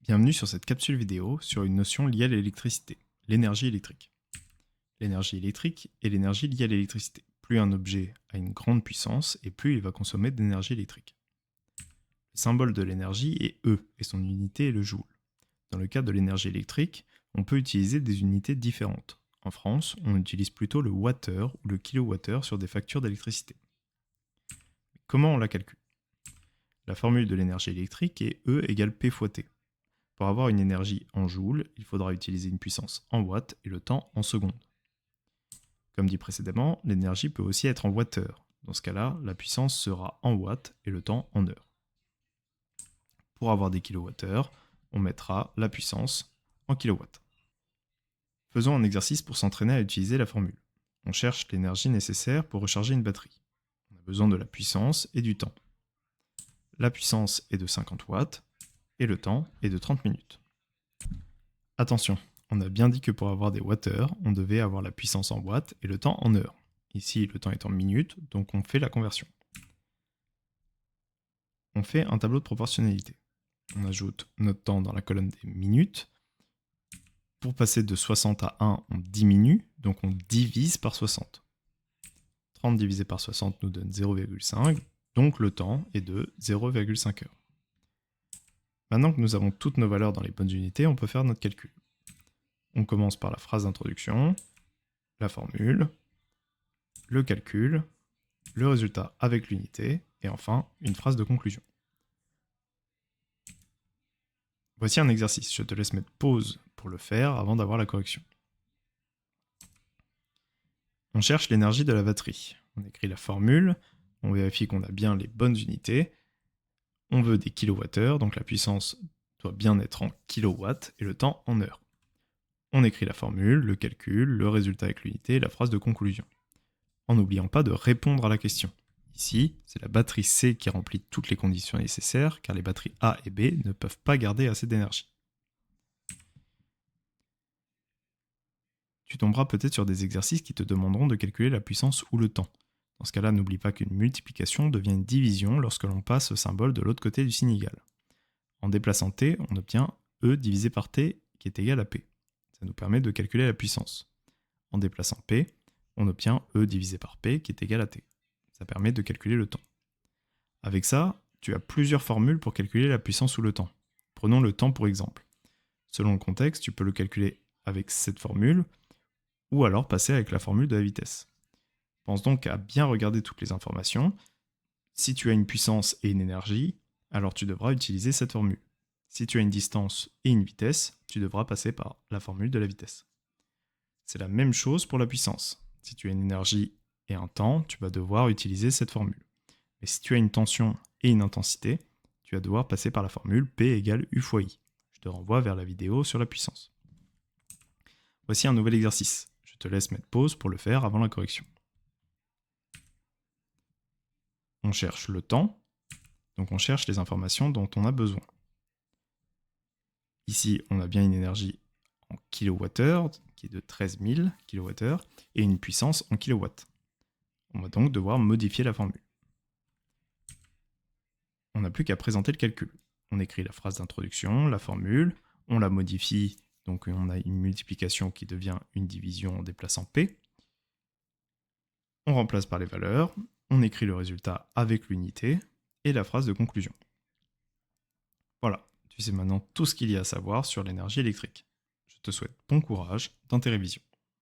Bienvenue sur cette capsule vidéo sur une notion liée à l'électricité, l'énergie électrique. L'énergie électrique est l'énergie liée à l'électricité. Plus un objet a une grande puissance et plus il va consommer d'énergie électrique. Le symbole de l'énergie est E et son unité est le joule. Dans le cas de l'énergie électrique, on peut utiliser des unités différentes. En France, on utilise plutôt le wattheure ou le kilowattheure sur des factures d'électricité. Comment on la calcule? La formule de l'énergie électrique est E égale P fois T. Pour avoir une énergie en joules, il faudra utiliser une puissance en watts et le temps en secondes. Comme dit précédemment, l'énergie peut aussi être en wattheure. Dans ce cas-là, la puissance sera en watts et le temps en heures. Pour avoir des kilowattheures, on mettra la puissance en kilowatts. Faisons un exercice pour s'entraîner à utiliser la formule. On cherche l'énergie nécessaire pour recharger une batterie. On a besoin de la puissance et du temps. La puissance est de 50 watts et le temps est de 30 minutes. Attention, on a bien dit que pour avoir des wattheures, on devait avoir la puissance en watts et le temps en heures. Ici, le temps est en minutes, donc on fait la conversion. On fait un tableau de proportionnalité. On ajoute notre temps dans la colonne des minutes. Pour passer de 60 à 1, on diminue, donc on divise par 60. 30 divisé par 60 nous donne 0,5, donc le temps est de 0,5 heures. Maintenant que nous avons toutes nos valeurs dans les bonnes unités, on peut faire notre calcul. On commence par la phrase d'introduction, la formule, le calcul, le résultat avec l'unité, et enfin une phrase de conclusion. Voici un exercice, je te laisse mettre pause pour le faire avant d'avoir la correction. On cherche l'énergie de la batterie. On écrit la formule, on vérifie qu'on a bien les bonnes unités. On veut des kilowattheures, donc la puissance doit bien être en kilowatts et le temps en heures. On écrit la formule, le calcul, le résultat avec l'unité et la phrase de conclusion. En n'oubliant pas de répondre à la question. Ici, c'est la batterie C qui remplit toutes les conditions nécessaires, car les batteries A et B ne peuvent pas garder assez d'énergie. Tu tomberas peut-être sur des exercices qui te demanderont de calculer la puissance ou le temps. Dans ce cas-là, n'oublie pas qu'une multiplication devient une division lorsque l'on passe le symbole de l'autre côté du signe égal. En déplaçant T, on obtient E divisé par T qui est égal à P. Ça nous permet de calculer la puissance. En déplaçant P, on obtient E divisé par P qui est égal à T. Ça permet de calculer le temps. Avec ça, tu as plusieurs formules pour calculer la puissance ou le temps. Prenons le temps pour exemple. Selon le contexte, tu peux le calculer avec cette formule ou alors passer avec la formule de la vitesse. Pense donc à bien regarder toutes les informations. Si tu as une puissance et une énergie, alors tu devras utiliser cette formule. Si tu as une distance et une vitesse, tu devras passer par la formule de la vitesse. C'est la même chose pour la puissance. Si tu as une énergie et un temps, tu vas devoir utiliser cette formule. Mais si tu as une tension et une intensité, tu vas devoir passer par la formule P égale U fois I. Je te renvoie vers la vidéo sur la puissance. Voici un nouvel exercice. Je te laisse mettre pause pour le faire avant la correction. On cherche le temps, donc on cherche les informations dont on a besoin. Ici, on a bien une énergie en kilowattheure, qui est de 13 000 kWh, et une puissance en kilowatts. On va donc devoir modifier la formule. On n'a plus qu'à présenter le calcul. On écrit la phrase d'introduction, la formule, on la modifie, donc on a une multiplication qui devient une division en déplaçant P. On remplace par les valeurs, on écrit le résultat avec l'unité, et la phrase de conclusion. Voilà, tu sais maintenant tout ce qu'il y a à savoir sur l'énergie électrique. Je te souhaite bon courage dans tes révisions.